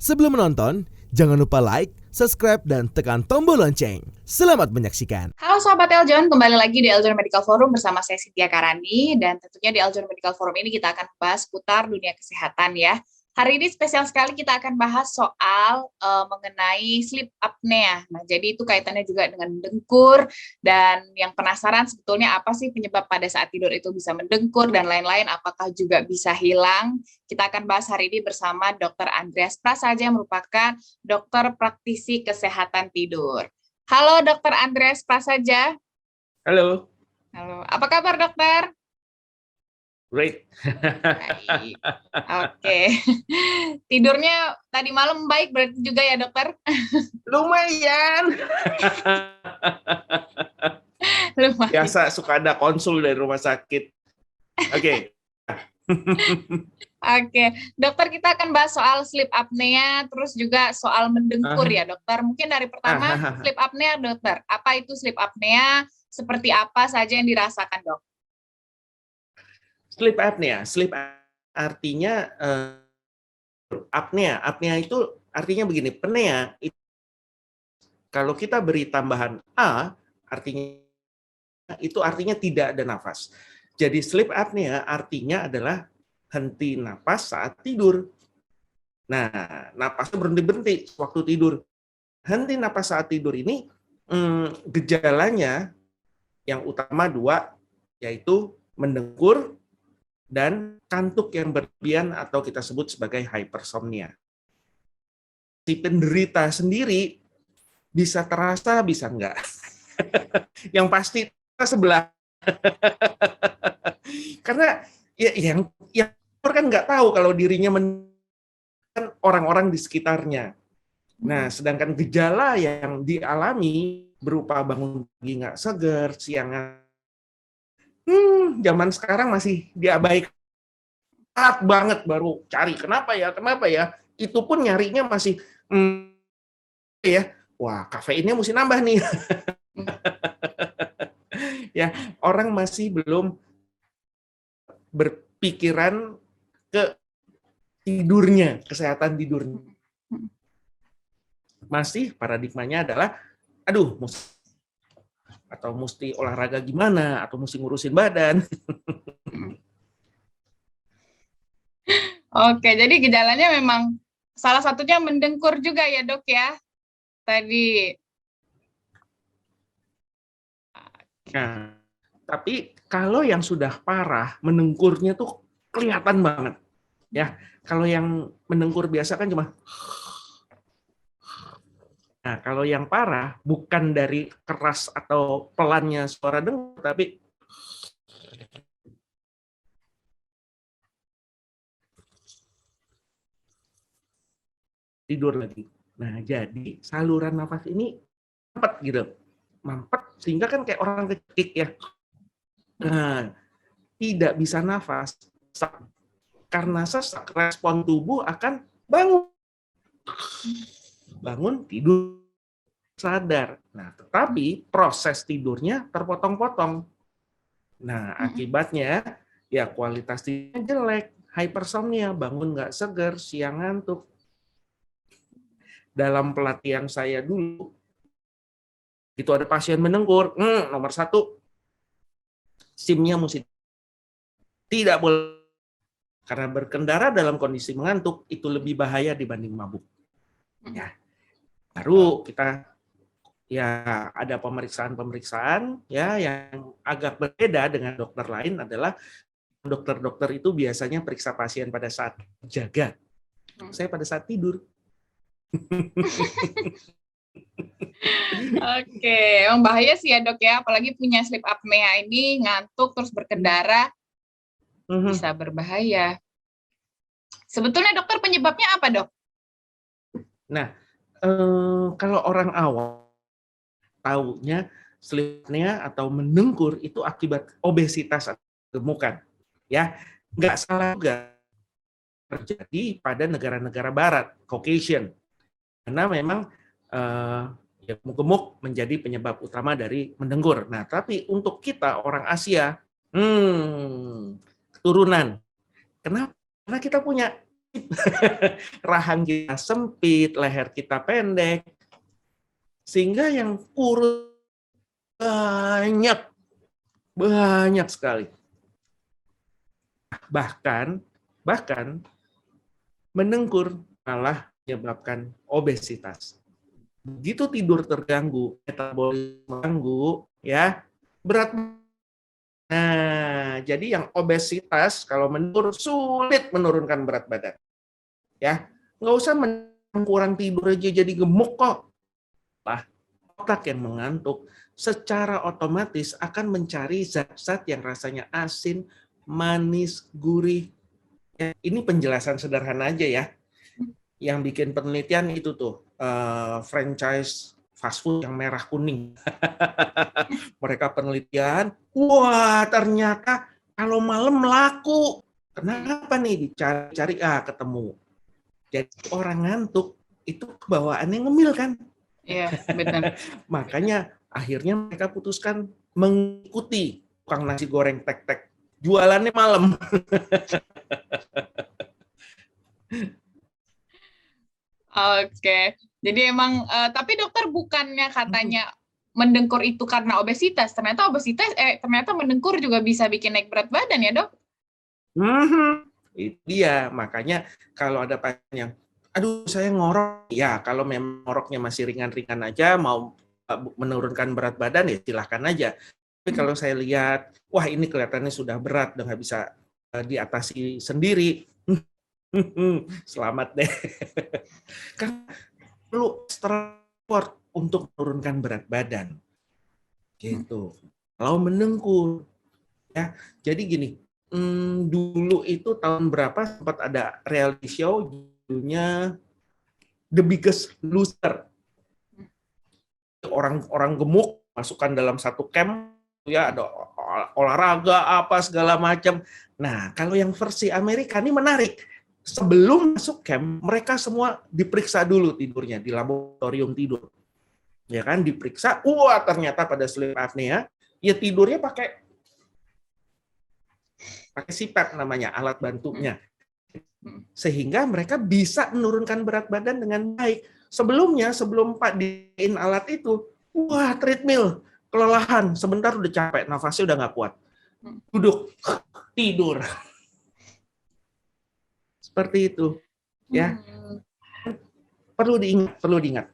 Sebelum menonton, jangan lupa like, subscribe, dan tekan tombol lonceng. Selamat menyaksikan. Halo Sobat Eljon, kembali lagi di Eljon Medical Forum bersama saya Cynthia Karani, dan tentunya di Eljon Medical Forum ini kita akan bahas putar dunia kesehatan ya. Hari ini spesial sekali kita akan bahas soal mengenai sleep apnea. Nah, jadi itu kaitannya juga dengan mendengkur, dan yang penasaran sebetulnya apa sih penyebab pada saat tidur itu bisa mendengkur dan lain-lain, apakah juga bisa hilang? Kita akan bahas hari ini bersama Dr. Andreas Prasaja yang merupakan dokter praktisi kesehatan tidur. Halo Dr. Andreas Prasaja. Halo. Halo, apa kabar dokter? Great. Baik. Oke. Tidurnya tadi malam baik berarti juga ya dokter? Lumayan. Lumayan. Biasa suka ada konsul dari rumah sakit. Oke. Oke, dokter kita akan bahas soal sleep apnea, terus juga soal mendengkur ya dokter. Mungkin dari pertama sleep apnea dokter. Apa itu sleep apnea? Seperti apa saja yang dirasakan dok? Sleep apnea. Sleep artinya apnea. Apnea itu artinya begini. Pnea itu, kalau kita beri tambahan a, artinya tidak ada nafas. Jadi sleep apnea artinya adalah henti napas saat tidur. Nah, napasnya berhenti-berhenti waktu tidur. Henti napas saat tidur ini gejalanya yang utama dua, yaitu mendengkur dan kantuk yang berlebihan atau kita sebut sebagai hypersomnia. Si penderita sendiri bisa terasa, bisa enggak. Yang pasti sebelah. Karena yang kan nggak tahu kalau dirinya orang-orang di sekitarnya. Nah, sedangkan gejala yang dialami berupa bangun pagi nggak segar, siang zaman sekarang masih diabaikan banget, baru cari kenapa ya, itu pun nyarinya masih wah kafeinnya mesti nambah nih. Ya, orang masih belum berpikiran ke tidurnya, kesehatan tidurnya. Masih paradigmanya adalah mesti olahraga gimana, atau mesti ngurusin badan. Oke, jadi gejalanya memang salah satunya mendengkur juga ya dok ya? Tadi. Nah, tapi kalau yang sudah parah, mendengkurnya tuh kelihatan banget. Ya, kalau yang mendengkur biasa kan cuma. Nah, kalau yang parah bukan dari keras atau pelannya suara dengkur, tapi tidur lagi. Nah, jadi saluran nafas ini mampet gitu. Mampet sehingga kan kayak orang kecik ya. Nah, tidak bisa nafas. Karena sesak, respon tubuh akan bangun. Bangun, tidur, sadar. Nah, tetapi proses tidurnya terpotong-potong. Nah, akibatnya ya kualitas tidurnya jelek, hypersomnia, bangun nggak segar, siang ngantuk. Dalam pelatihan saya dulu, itu ada pasien mendengkur, nomor satu, SIM-nya mesti tidak boleh, karena berkendara dalam kondisi mengantuk itu lebih bahaya dibanding mabuk. Ya, baru kita ada pemeriksaan ya yang agak berbeda dengan dokter lain adalah dokter-dokter itu biasanya periksa pasien pada saat jaga. Saya pada saat tidur. Oke, emang bahaya sih ya dok ya, apalagi punya sleep apnea ini, ngantuk terus berkendara, bisa berbahaya. Sebetulnya dokter penyebabnya apa dok? Nah, kalau orang awam taunya sleep apnea atau mendengkur itu akibat obesitas atau gemukan. Ya, nggak salah juga terjadi pada negara-negara barat, Caucasian. Karena memang gemuk menjadi penyebab utama dari mendengkur. Nah, tapi untuk kita orang Asia, keturunan. Kenapa? Karena kita punya rahang kita sempit, leher kita pendek, sehingga yang kurus banyak sekali. Bahkan mendengkur malah menyebabkan obesitas. Begitu tidur terganggu, metabolisme terganggu, ya berat. Nah, jadi yang obesitas kalau mendengkur sulit menurunkan berat badan. Ya, nggak usah kurang tidur aja jadi gemuk kok. Lah, otak yang mengantuk secara otomatis akan mencari zat-zat yang rasanya asin, manis, gurih. Ya, ini penjelasan sederhana aja ya. Yang bikin penelitian itu tuh franchise fast food yang merah kuning. Mereka penelitian, wah ternyata kalau malam laku. Kenapa nih? Dicari-cari, ketemu. Jadi orang ngantuk itu kebawaannya ngemil kan? Iya, benar. Makanya akhirnya mereka putuskan mengikuti tukang nasi goreng tek-tek. Jualannya malam. Oke. Jadi emang, tapi dokter bukannya katanya mendengkur itu karena obesitas. Ternyata mendengkur juga bisa bikin naik berat badan ya, Dok? Itu dia. Makanya kalau ada pasien yang, aduh saya ngorok, ya kalau memang ngoroknya masih ringan-ringan aja, mau menurunkan berat badan ya silahkan aja. Tapi kalau saya lihat, wah ini kelihatannya sudah berat dan nggak bisa diatasi sendiri, selamat deh. Kan perlu effort untuk menurunkan berat badan. Gitu. Kalau mendengkur, ya. Jadi gini, dulu itu tahun berapa sempat ada reality show judulnya The Biggest Loser. Orang-orang gemuk masukkan dalam satu camp, ya ada olahraga apa segala macam. Nah, kalau yang versi Amerika ini menarik. Sebelum masuk camp, mereka semua diperiksa dulu tidurnya di laboratorium tidur. Ya kan, diperiksa, wah ternyata pada sleep apnea, ya tidurnya pakai CPAP namanya, alat bantunya. Sehingga mereka bisa menurunkan berat badan dengan baik. Sebelumnya, sebelum Pak diin alat itu, wah treadmill, kelelahan, sebentar udah capek, nafasnya udah nggak kuat. Duduk, tidur. Seperti itu, ya. Perlu diingat.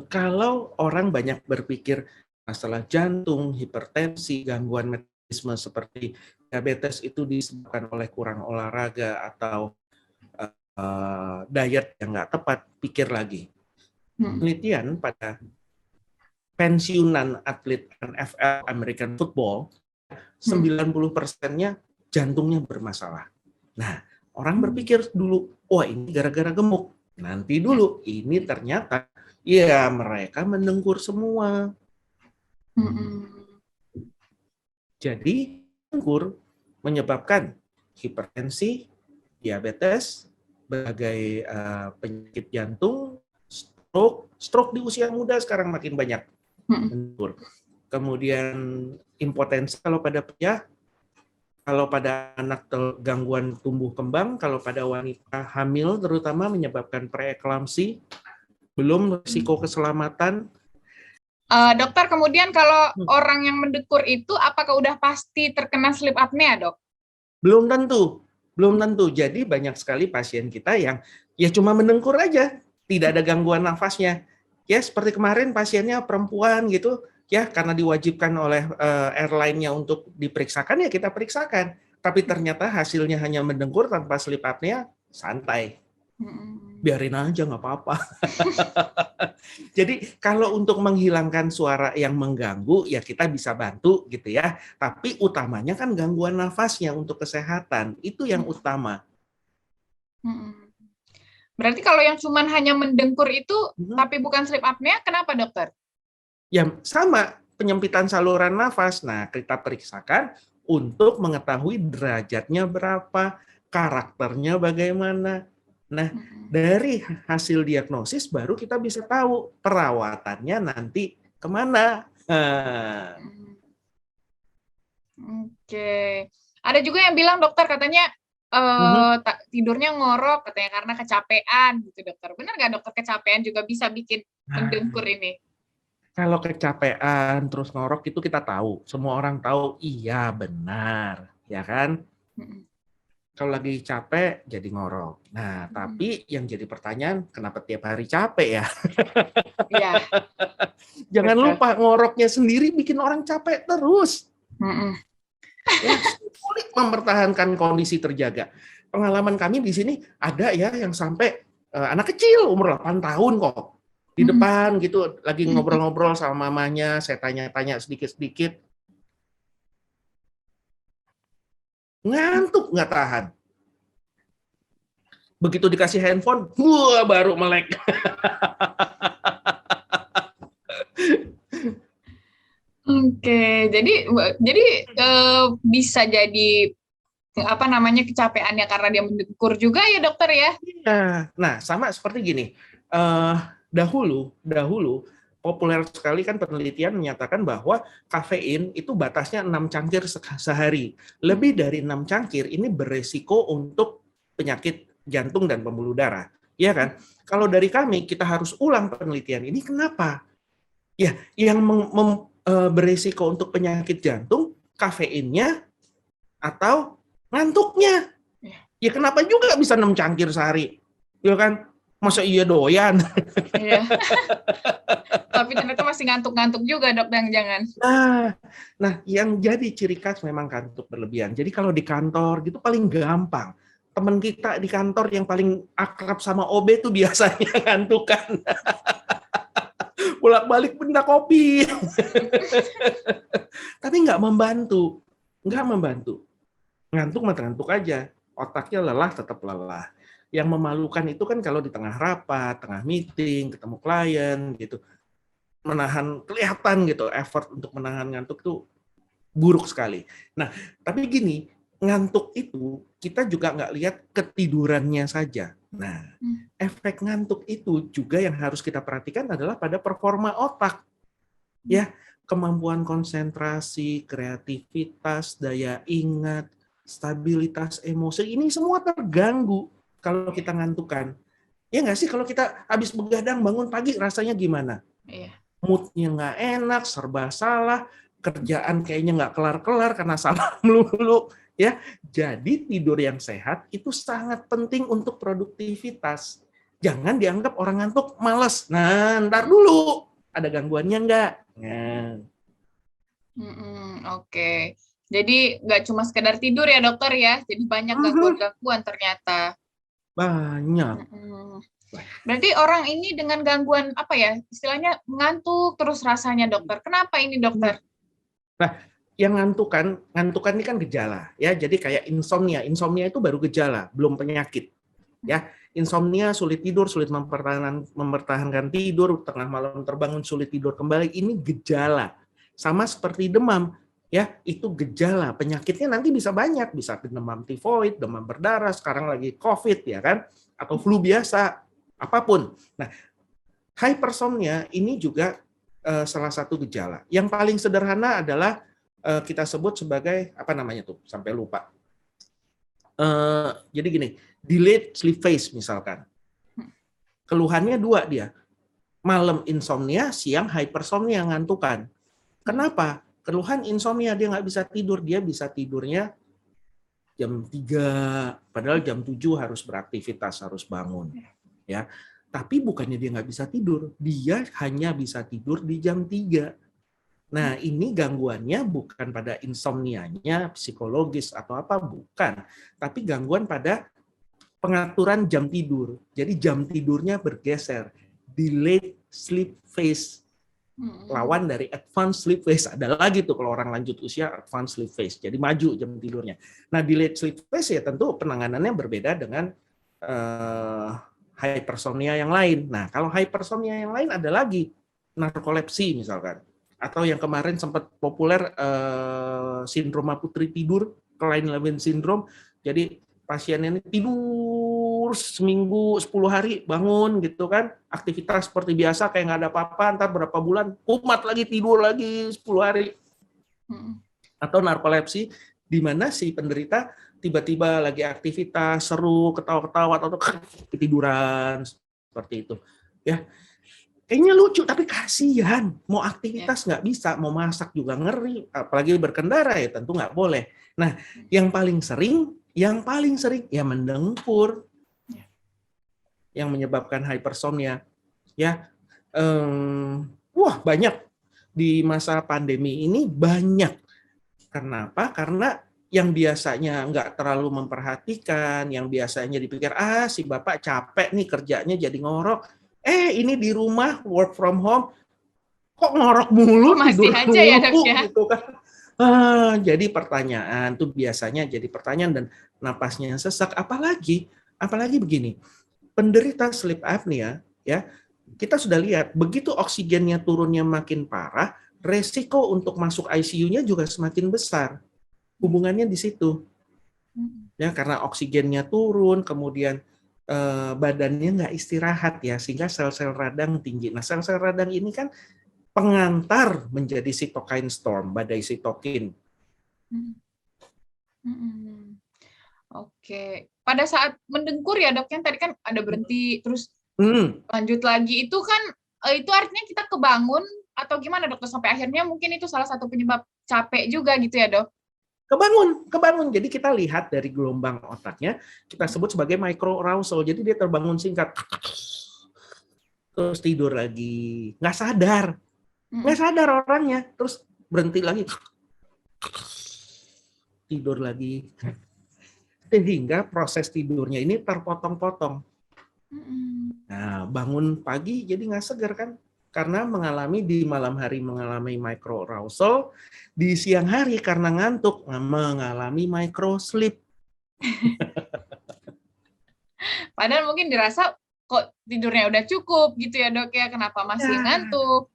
Kalau orang banyak berpikir masalah jantung, hipertensi, gangguan metabolisme seperti diabetes itu disebabkan oleh kurang olahraga atau diet yang nggak tepat, pikir lagi. Penelitian pada pensiunan atlet NFL American Football, 90%-nya jantungnya bermasalah. Nah, orang berpikir dulu, wah ini gara-gara gemuk. Nanti dulu, ini ternyata, ya mereka mendengkur semua. Jadi, mendengkur menyebabkan hipertensi, diabetes, berbagai penyakit jantung, stroke di usia muda sekarang makin banyak. Mendengkur. Kemudian impotensi kalau pada pria, kalau pada anak gangguan tumbuh kembang, kalau pada wanita hamil terutama menyebabkan preeklamsi, belum risiko keselamatan. Dokter, kemudian kalau orang yang mendengkur itu apakah udah pasti terkena sleep apnea, Dok? Belum tentu. Jadi banyak sekali pasien kita yang ya cuma mendengkur aja, tidak ada gangguan nafasnya. Ya seperti kemarin pasiennya perempuan gitu, ya karena diwajibkan oleh airline-nya untuk diperiksakan ya kita periksakan. Tapi ternyata hasilnya hanya mendengkur tanpa sleep apnea, santai. Biarin aja nggak apa-apa. Jadi kalau untuk menghilangkan suara yang mengganggu ya kita bisa bantu gitu ya. Tapi utamanya kan gangguan nafasnya untuk kesehatan, itu yang utama. Berarti kalau yang cuman hanya mendengkur itu tapi bukan sleep apnea, kenapa dokter? Ya sama, penyempitan saluran nafas. Nah, kita periksakan untuk mengetahui derajatnya berapa, karakternya bagaimana. Nah, dari hasil diagnosis baru kita bisa tahu perawatannya nanti kemana. Oke. Ada juga yang bilang dokter katanya tidurnya ngorok katanya karena kecapean gitu dokter. Benar nggak dokter, kecapean juga bisa bikin mendengkur ini? Kalau kecapean terus ngorok itu kita tahu, semua orang tahu, iya benar, ya kan? Kalau lagi capek jadi ngorok. Nah, tapi yang jadi pertanyaan, kenapa tiap hari capek ya? Iya. Jangan Betul. lupa ngoroknya sendiri bikin orang capek terus. Ya, sulit mempertahankan kondisi terjaga. Pengalaman kami di sini ada ya yang sampai anak kecil umur 8 tahun kok. Di depan gitu lagi ngobrol-ngobrol sama mamanya, saya tanya-tanya sedikit-sedikit. Ngantuk nggak tahan. Begitu dikasih handphone, wah baru melek. Oke, jadi bisa jadi apa namanya kecapeannya karena dia mendengkur juga ya dokter ya? Nah, sama seperti gini. Dahulu populer sekali kan penelitian menyatakan bahwa kafein itu batasnya 6 cangkir sehari. Lebih dari 6 cangkir ini beresiko untuk penyakit jantung dan pembuluh darah. Ya kan? Kalau dari kami kita harus ulang penelitian ini, kenapa? Ya, yang beresiko untuk penyakit jantung kafeinnya atau ngantuknya. Ya kenapa juga bisa 6 cangkir sehari? Ya kan? Masa iya doyan? Iya. Tapi ternyata masih ngantuk-ngantuk juga dok, jangan. Nah, yang jadi ciri khas memang kantuk berlebihan. Jadi kalau di kantor gitu paling gampang. Teman kita di kantor yang paling akrab sama OB itu biasanya ngantukan. Bolak-balik benda kopi. Tapi nggak membantu. Ngantuk mah ngantuk aja. Otaknya lelah tetap lelah. Yang memalukan itu kan kalau di tengah rapat, tengah meeting, ketemu klien gitu. Menahan kelihatan gitu, effort untuk menahan ngantuk itu buruk sekali. Nah, tapi gini, ngantuk itu kita juga nggak lihat ketidurannya saja. Nah, efek ngantuk itu juga yang harus kita perhatikan adalah pada performa otak. Ya, kemampuan konsentrasi, kreativitas, daya ingat, stabilitas emosi, ini semua terganggu kalau kita ngantukan. Ya nggak sih, kalau kita habis begadang bangun pagi rasanya gimana? Iya. Moodnya nggak enak, serba salah, kerjaan kayaknya nggak kelar-kelar karena salah melulu. Ya, jadi tidur yang sehat itu sangat penting untuk produktivitas. Jangan dianggap orang ngantuk malas. Nah, ntar dulu ada gangguannya nggak? Nah. Oke. Jadi nggak cuma sekedar tidur ya dokter ya, jadi banyak gangguan-gangguan ternyata. Banyak. Berarti orang ini dengan gangguan apa ya, istilahnya ngantuk terus rasanya dokter. Kenapa ini dokter? Nah, yang ngantukan ini kan gejala ya. Jadi kayak insomnia. Insomnia itu baru gejala, belum penyakit. Ya, insomnia, sulit tidur, sulit mempertahankan tidur, tengah malam terbangun sulit tidur kembali, ini gejala. Sama seperti demam, ya, itu gejala. Penyakitnya nanti bisa banyak, bisa demam tifoid, demam berdarah, sekarang lagi COVID ya kan, atau flu biasa, apapun. Nah, hypersomnia ini juga salah satu gejala. Yang paling sederhana adalah kita sebut sebagai apa namanya tuh, sampai lupa. Jadi gini, delayed sleep phase misalkan. Keluhannya dua dia. Malam insomnia, siang hypersomnia, ngantukan. Kenapa? Keluhan insomnia, dia nggak bisa tidur, dia bisa tidurnya jam 3, padahal jam 7 harus beraktivitas, harus bangun. Ya. Tapi bukannya dia nggak bisa tidur, dia hanya bisa tidur di jam 3. Nah, ini gangguannya bukan pada insomnianya, psikologis atau apa, bukan. Tapi gangguan pada pengaturan jam tidur. Jadi jam tidurnya bergeser. Delayed sleep phase. Lawan dari advanced sleep phase. Ada lagi tuh kalau orang lanjut usia, advanced sleep phase. Jadi maju jam tidurnya. Nah, delayed sleep phase ya tentu penanganannya berbeda dengan hypersomnia yang lain. Nah, kalau hypersomnia yang lain ada lagi. Narkolepsi misalkan. Atau yang kemarin sempat populer sindroma putri tidur, Klein-Levin syndrome. Jadi pasien ini tidur seminggu 10 hari bangun gitu kan, aktivitas seperti biasa kayak nggak ada apa-apa, ntar berapa bulan kumat lagi, tidur lagi 10 hari. Atau narkolepsi di mana si penderita tiba-tiba lagi aktivitas seru, ketawa-ketawa atau ketiduran seperti itu. Ya, kayaknya lucu tapi kasihan. Mau aktivitas nggak bisa, mau masak juga ngeri, apalagi berkendara ya tentu nggak boleh. Nah, yang paling sering ya mendengkur, yang menyebabkan hypersomnia. Ya, wah banyak di masa pandemi ini banyak. Kenapa? Karena yang biasanya nggak terlalu memperhatikan, yang biasanya dipikir, si bapak capek nih kerjanya jadi ngorok. Ini di rumah work from home, kok ngorok mulu, masih tidur aja ya, Dok, mulu, ya? gitu kan. Jadi pertanyaan tuh biasanya jadi pertanyaan dan napasnya sesak. Apalagi begini, penderita sleep apnea, ya kita sudah lihat begitu oksigennya turunnya makin parah, resiko untuk masuk ICU-nya juga semakin besar. Hubungannya di situ. Ya, karena oksigennya turun, kemudian badannya nggak istirahat ya, sehingga sel-sel radang tinggi. Nah, sel-sel radang ini kan pengantar menjadi cytokine storm, badai sitokin. Oke. Pada saat mendengkur ya, Dok, yang tadi kan ada berhenti terus lanjut lagi, itu kan itu artinya kita kebangun atau gimana, Dokter? Sampai akhirnya mungkin itu salah satu penyebab capek juga gitu ya, Dok? Kebangun. Jadi kita lihat dari gelombang otaknya, kita sebut sebagai microarousal. Jadi dia terbangun singkat, terus tidur lagi, nggak sadar orangnya, terus berhenti lagi, tidur lagi, sehingga proses tidurnya ini terpotong-potong. Nah, bangun pagi jadi nggak segar kan? Karena di malam hari mengalami microarousal, di siang hari karena ngantuk mengalami microsleep. Padahal mungkin dirasa kok tidurnya udah cukup gitu ya, Dok, ya, kenapa masih ngantuk?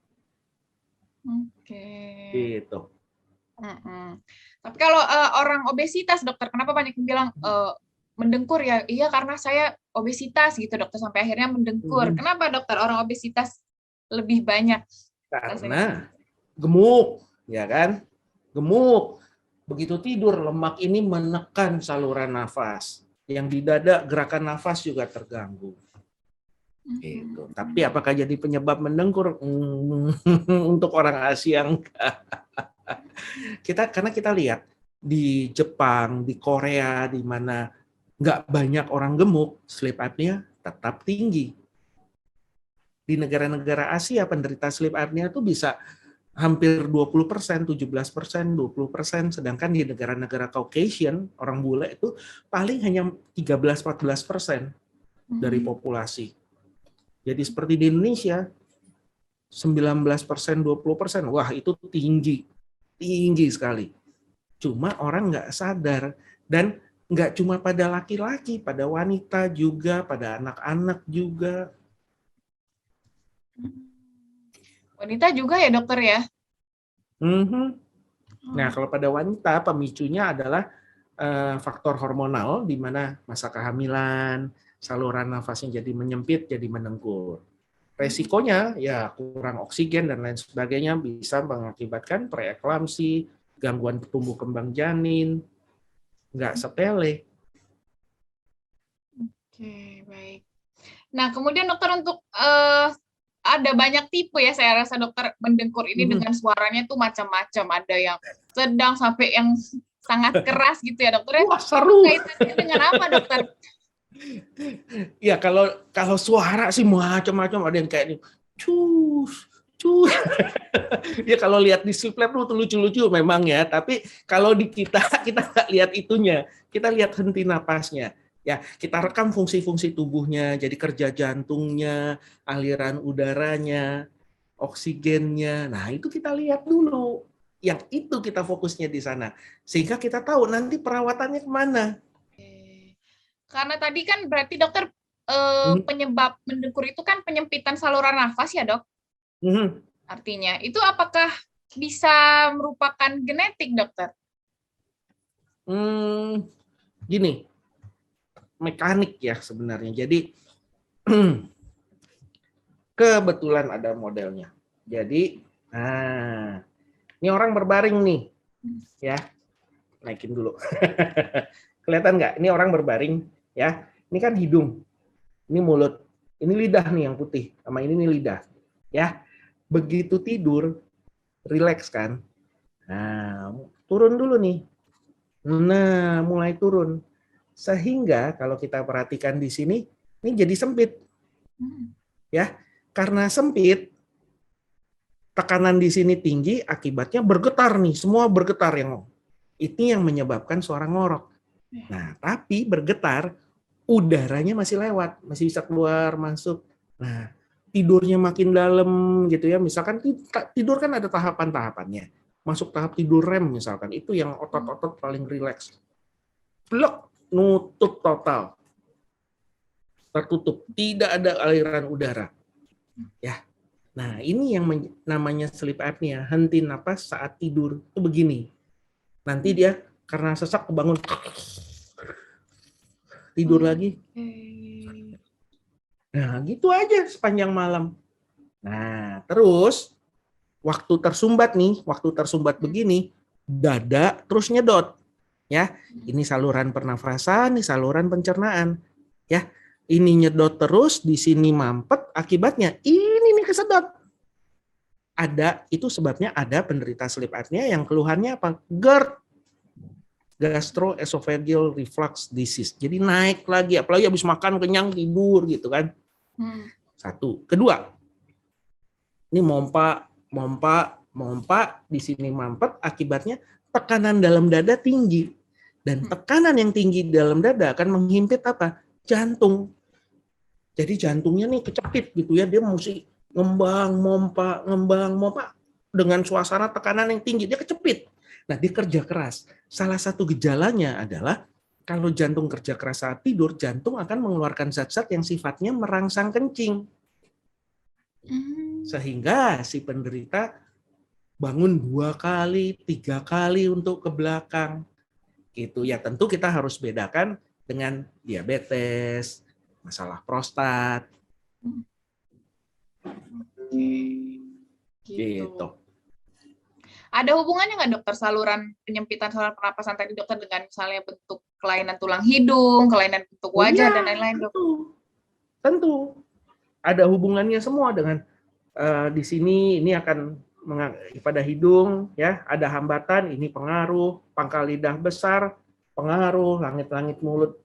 Oke. Gitu. Tapi kalau orang obesitas, Dokter, kenapa banyak yang bilang mendengkur ya? Iya, karena saya obesitas gitu, Dokter, sampai akhirnya mendengkur. Kenapa, Dokter, orang obesitas lebih banyak? Karena gemuk, ya kan? Gemuk. Begitu tidur, lemak ini menekan saluran nafas. Yang di dada, gerakan nafas juga terganggu. Gitu. Tapi apakah jadi penyebab mendengkur? Untuk orang Asia enggak. Karena kita lihat di Jepang, di Korea, di mana nggak banyak orang gemuk, sleep apnea tetap tinggi. Di negara-negara Asia, penderita sleep apnea itu bisa hampir 20%, 17%, 20%, sedangkan di negara-negara Caucasian, orang bule itu paling hanya 13-14% dari populasi. Jadi seperti di Indonesia, 19%, 20%, wah itu tinggi sekali. Cuma orang nggak sadar, dan nggak cuma pada laki-laki, pada wanita juga, pada anak-anak juga. Wanita juga ya, Dokter ya? Nah, kalau pada wanita, pemicunya adalah faktor hormonal, di mana masa kehamilan, saluran nafasnya jadi menyempit, jadi mendengkur. Resikonya ya kurang oksigen dan lain sebagainya, bisa mengakibatkan preeklamsi, gangguan tumbuh kembang janin, nggak sepele. Oke, baik. Nah, kemudian, Dokter, untuk ada banyak tipe ya, saya rasa, Dokter, mendengkur ini dengan suaranya tuh macam-macam. Ada yang sedang sampai yang sangat keras gitu ya, Dokter. Wah, seru. Kaitannya dengan apa, Dokter? Ya, kalau suara sih macam-macam, ada yang kayak cus. Ya kalau lihat di sleep lab tuh lucu-lucu memang ya, tapi kalau di kita nggak lihat itunya, kita lihat henti napasnya. Ya, kita rekam fungsi-fungsi tubuhnya, jadi kerja jantungnya, aliran udaranya, oksigennya. Nah, itu kita lihat dulu. Yang itu kita fokusnya di sana. Sehingga kita tahu nanti perawatannya kemana. Karena tadi kan berarti, Dokter, penyebab mendengkur itu kan penyempitan saluran nafas ya, Dok? Artinya, itu apakah bisa merupakan genetik, Dokter? Gini, mekanik ya sebenarnya. Jadi kebetulan ada modelnya. Jadi, ini orang berbaring nih, ya, naikin dulu. Kelihatan nggak? Ini orang berbaring, ya. Ini kan hidung, ini mulut, ini lidah nih yang putih, sama ini nih lidah, ya. Begitu tidur, rileks kan. Nah, turun dulu nih. Nah, mulai turun. Sehingga kalau kita perhatikan di sini, ini jadi sempit, ya. Karena sempit, tekanan di sini tinggi, akibatnya bergetar nih, semua bergetar yang ini yang menyebabkan suara ngorok. Nah, tapi bergetar, udaranya masih lewat, masih bisa keluar masuk. Nah, tidurnya makin dalam gitu ya. Misalkan tidur kan ada tahapan-tahapannya. Masuk tahap tidur REM misalkan, itu yang otot-otot paling rileks. Blok, nutup total. Tertutup, tidak ada aliran udara. Ya. Nah, ini yang namanya sleep apnea, henti napas saat tidur. Itu begini. Nanti dia karena sesak kebangun, tidur lagi. Nah, gitu aja sepanjang malam. Nah, terus waktu tersumbat begini, dada terus nyedot. Ya, ini saluran pernafasan, ini saluran pencernaan. Ya, ini nyedot terus, di sini mampet, akibatnya ini nih kesedot. Itu sebabnya ada penderita sleep apnea yang keluhannya apa? GERD, gastroesophageal reflux disease. Jadi naik lagi, apalagi habis makan kenyang tidur gitu kan. Satu. Kedua, ini mompa, di sini mampet, akibatnya tekanan dalam dada tinggi. Dan tekanan yang tinggi di dalam dada akan menghimpit apa? Jantung. Jadi jantungnya nih kecepit gitu ya, dia mesti ngembang, mompa dengan suasana tekanan yang tinggi, dia kecepit. Nah, dia kerja keras. Salah satu gejalanya adalah kalau jantung kerja keras saat tidur, jantung akan mengeluarkan zat-zat yang sifatnya merangsang kencing. Sehingga si penderita bangun 2 kali, 3 kali untuk ke belakang. Gitu ya, tentu kita harus bedakan dengan diabetes, masalah prostat. Gitu. Ada hubungannya nggak dokter saluran penyempitan saluran pernapasan tadi dokter dengan misalnya bentuk kelainan tulang hidung, kelainan bentuk wajah dan lain-lain dok? Tentu. Ada hubungannya semua dengan di sini ini akan pada hidung ya, ada hambatan, ini pengaruh, pangkal lidah besar, pengaruh, langit-langit mulut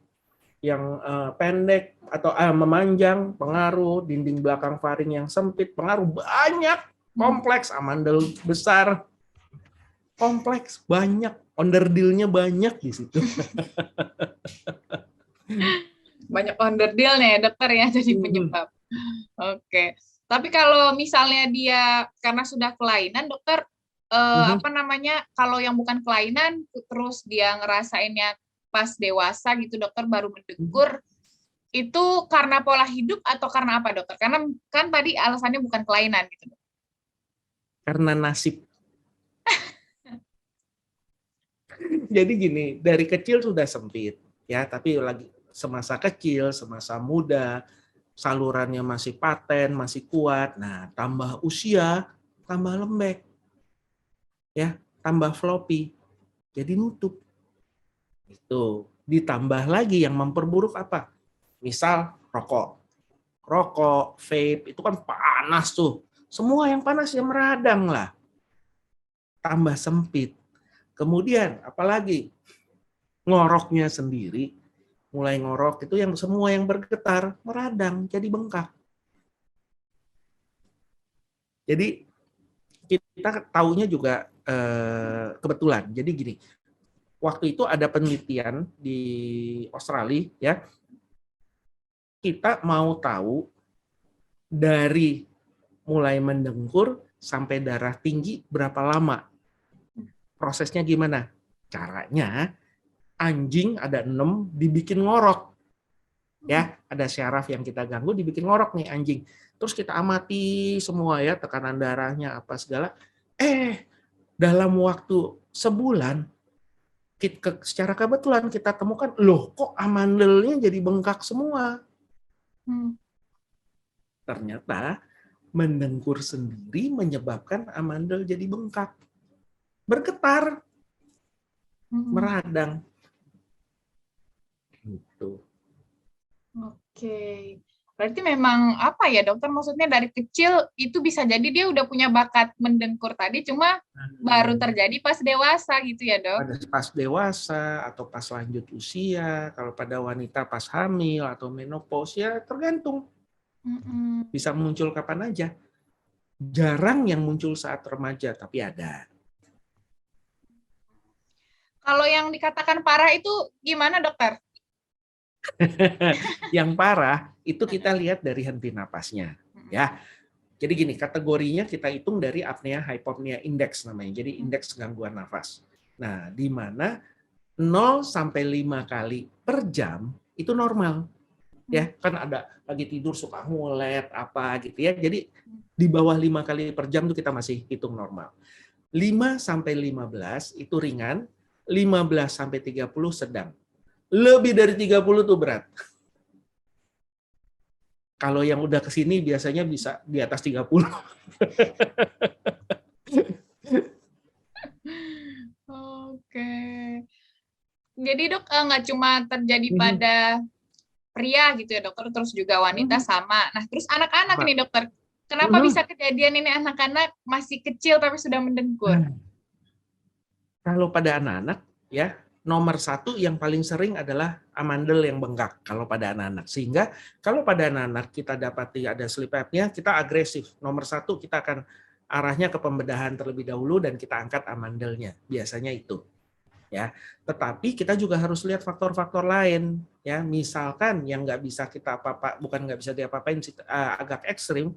yang pendek atau memanjang, pengaruh, dinding belakang faring yang sempit, pengaruh banyak, kompleks, amandel besar, kompleks, banyak, onderdilnya banyak di situ. Banyak onderdilnya ya dokter ya, jadi penyebab. Oke. Tapi kalau misalnya dia karena sudah kelainan, dokter, apa namanya, kalau yang bukan kelainan, terus dia ngerasainnya pas dewasa gitu, dokter baru mendegur, itu karena pola hidup atau karena apa dokter? Karena kan tadi alasannya bukan kelainan gitu. Karena nasib. Jadi gini, dari kecil sudah sempit, ya, tapi lagi semasa kecil, semasa muda, salurannya masih paten, masih kuat. Nah, tambah usia, tambah lembek. Ya, tambah floppy. Jadi nutup. Itu. Ditambah lagi yang memperburuk apa? Misal rokok. Rokok, vape, itu kan panas tuh. Semua yang panas ya meradang lah. Tambah sempit. Kemudian apalagi? Ngoroknya sendiri, mulai ngorok itu yang semua yang bergetar, meradang, jadi bengkak. Jadi kita taunya juga kebetulan. Jadi gini, waktu itu ada penelitian di Australia, ya, kita mau tahu dari mulai mendengkur sampai darah tinggi berapa lama. Prosesnya gimana? Caranya anjing ada 6 dibikin ngorok. Ya, ada syaraf yang kita ganggu dibikin ngorok nih anjing. Terus kita amati semua ya, tekanan darahnya apa segala. Dalam waktu sebulan secara kebetulan kita temukan, loh kok amandelnya jadi bengkak semua. Ternyata mendengkur sendiri menyebabkan amandel jadi bengkak. Bergetar, meradang. Gitu. Oke. Berarti memang apa ya dokter, maksudnya dari kecil itu bisa jadi dia udah punya bakat mendengkur tadi, cuma baru terjadi pas dewasa gitu ya dok? Pada pas dewasa atau pas lanjut usia, kalau pada wanita pas hamil atau menopause ya tergantung, Mm-mm. bisa muncul kapan aja. Jarang yang muncul saat remaja, tapi ada. Kalau yang dikatakan parah itu gimana dokter? Yang parah itu kita lihat dari henti napasnya, ya. Jadi gini, kategorinya kita hitung dari apnea hypopnea index namanya. Jadi indeks gangguan nafas. Nah, di mana 0 sampai 5 kali per jam itu normal. Ya, kan ada lagi tidur suka ngulet apa gitu ya. Jadi di bawah 5 kali per jam itu kita masih hitung normal. 5 sampai 15 itu ringan, 15 sampai 30 sedang. Lebih dari 30 tuh berat. Kalau yang udah ke sini biasanya bisa di atas 30. Oke. Jadi dok, nggak cuma terjadi pada pria gitu ya dokter, terus juga wanita sama. Nah terus anak-anak nih dokter, kenapa bisa kejadian ini anak-anak masih kecil tapi sudah mendengkur? Kalau pada anak-anak ya, nomor satu yang paling sering adalah amandel yang bengkak kalau pada anak-anak. Sehingga kalau pada anak-anak kita dapati ada sleep apnea, kita agresif. Nomor satu kita akan arahnya ke pembedahan terlebih dahulu dan kita angkat amandelnya. Biasanya itu. Ya, tetapi kita juga harus lihat faktor-faktor lain. Ya, misalkan yang nggak bisa kita apa-apa, bukan nggak bisa diapa-apain, agak ekstrim,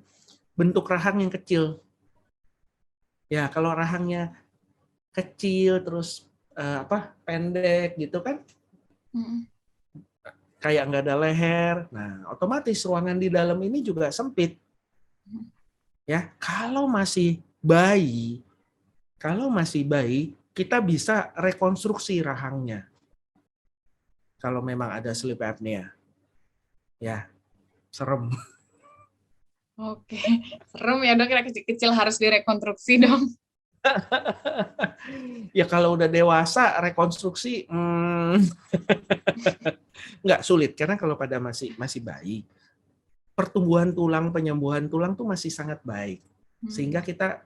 bentuk rahang yang kecil. Ya, kalau rahangnya kecil terus pendek gitu kan, kayak nggak ada leher. Nah, otomatis ruangan di dalam ini juga sempit. Ya, kalau masih bayi, kita bisa rekonstruksi rahangnya. Kalau memang ada sleep apnea. Ya, serem. Oke, serem ya dok, ya kecil-kecil harus direkonstruksi dong. Ya kalau udah dewasa rekonstruksi nggak sulit karena kalau pada masih bayi pertumbuhan tulang, penyembuhan tulang tuh masih sangat baik. Sehingga kita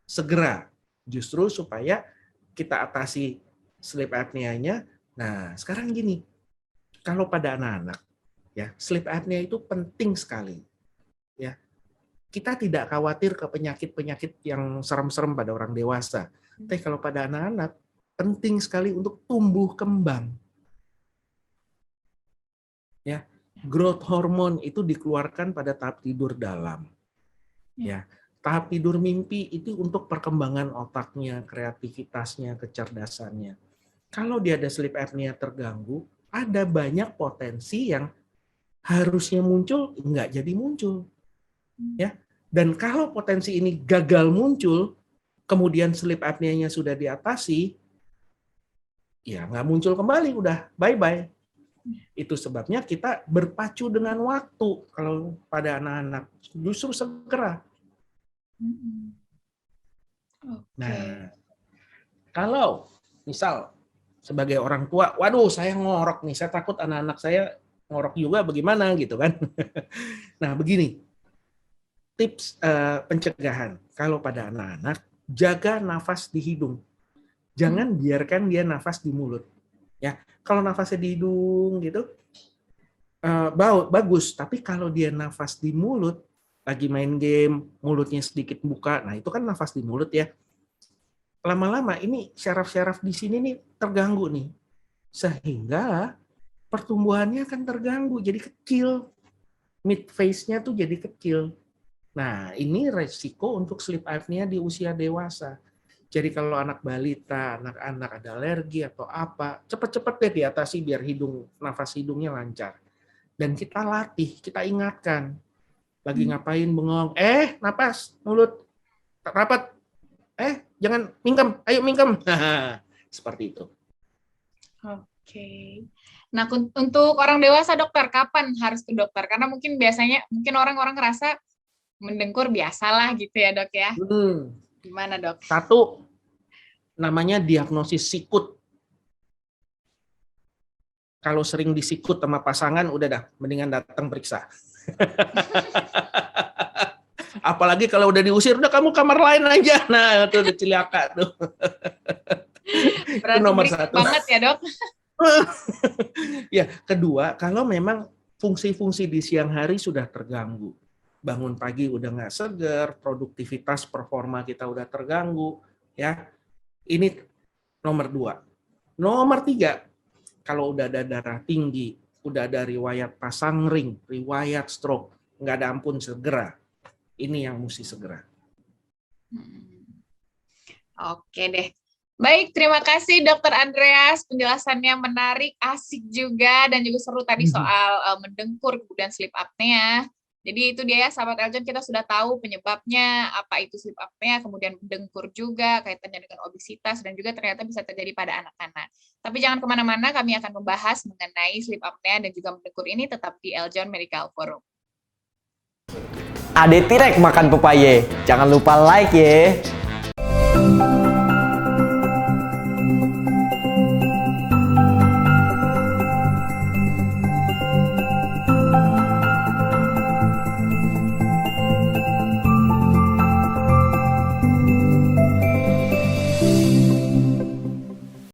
segera justru supaya kita atasi sleep apnea-nya. Nah, sekarang gini, kalau pada anak-anak ya, sleep apnea itu penting sekali. Ya. Kita tidak khawatir ke penyakit-penyakit yang serem-serem pada orang dewasa. Tapi kalau pada anak-anak penting sekali untuk tumbuh kembang. Ya, growth hormone itu dikeluarkan pada tahap tidur dalam. Ya, tahap tidur mimpi itu untuk perkembangan otaknya, kreativitasnya, kecerdasannya. Kalau dia ada sleep apnea terganggu, ada banyak potensi yang harusnya muncul nggak jadi muncul. Ya, dan kalau potensi ini gagal muncul, kemudian sleep apnea-nya sudah diatasi, ya nggak muncul kembali, udah bye-bye. Itu sebabnya kita berpacu dengan waktu kalau pada anak-anak, justru segera. Nah, kalau misal sebagai orang tua, waduh saya ngorok nih, saya takut anak-anak saya ngorok juga bagaimana gitu kan. Nah begini, tips pencegahan kalau pada anak-anak, jaga nafas di hidung. Jangan biarkan dia nafas di mulut. Ya, kalau nafasnya di hidung gitu, bagus. Tapi kalau dia nafas di mulut, lagi main game, mulutnya sedikit buka, nah itu kan nafas di mulut ya. Lama-lama ini syaraf-syaraf di sini nih terganggu nih, sehingga pertumbuhannya akan terganggu, jadi kecil. Mid face-nya tuh jadi kecil. Nah, ini resiko untuk sleep apnea di usia dewasa. Jadi kalau anak balita, anak-anak ada alergi atau apa, cepat-cepat deh diatasi biar nafas hidungnya lancar. Dan kita latih, kita ingatkan. Lagi ngapain bengong, napas, mulut, rapat. Jangan mingkem, ayo mingkem. Seperti itu. Oke. Nah, untuk orang dewasa dokter, kapan harus ke dokter? Karena mungkin orang-orang ngerasa mendengkur biasalah gitu ya dok ya. Gimana dok? Satu, namanya diagnosis sikut. Kalau sering disikut sama pasangan, udah dah, mendingan datang periksa. Apalagi kalau udah diusir, udah kamu kamar lain aja. Nah, itu udah cilaka tuh. Berarti nomor berisik satu. banget ya, Dok. Ya, kedua, kalau memang fungsi-fungsi di siang hari sudah terganggu. Bangun pagi udah nggak segar, produktivitas performa kita udah terganggu. Ya, ini nomor 2. Nomor 3, kalau udah ada darah tinggi, udah ada riwayat pasang ring, riwayat stroke, nggak ada ampun, segera. Ini yang mesti segera. Oke deh. Baik, terima kasih Dokter Andreas. Penjelasannya menarik, asik juga, dan juga seru tadi soal mendengkur, kemudian sleep apnea. Jadi itu dia ya, sahabat Eljon, kita sudah tahu penyebabnya, apa itu sleep apnea, kemudian mendengkur juga, kaitannya dengan obesitas, dan juga ternyata bisa terjadi pada anak-anak. Tapi jangan kemana-mana, kami akan membahas mengenai sleep apnea dan juga mendengkur ini tetap di Eljon Medical Forum. Ade Tirek makan pepaya. Jangan lupa like ya.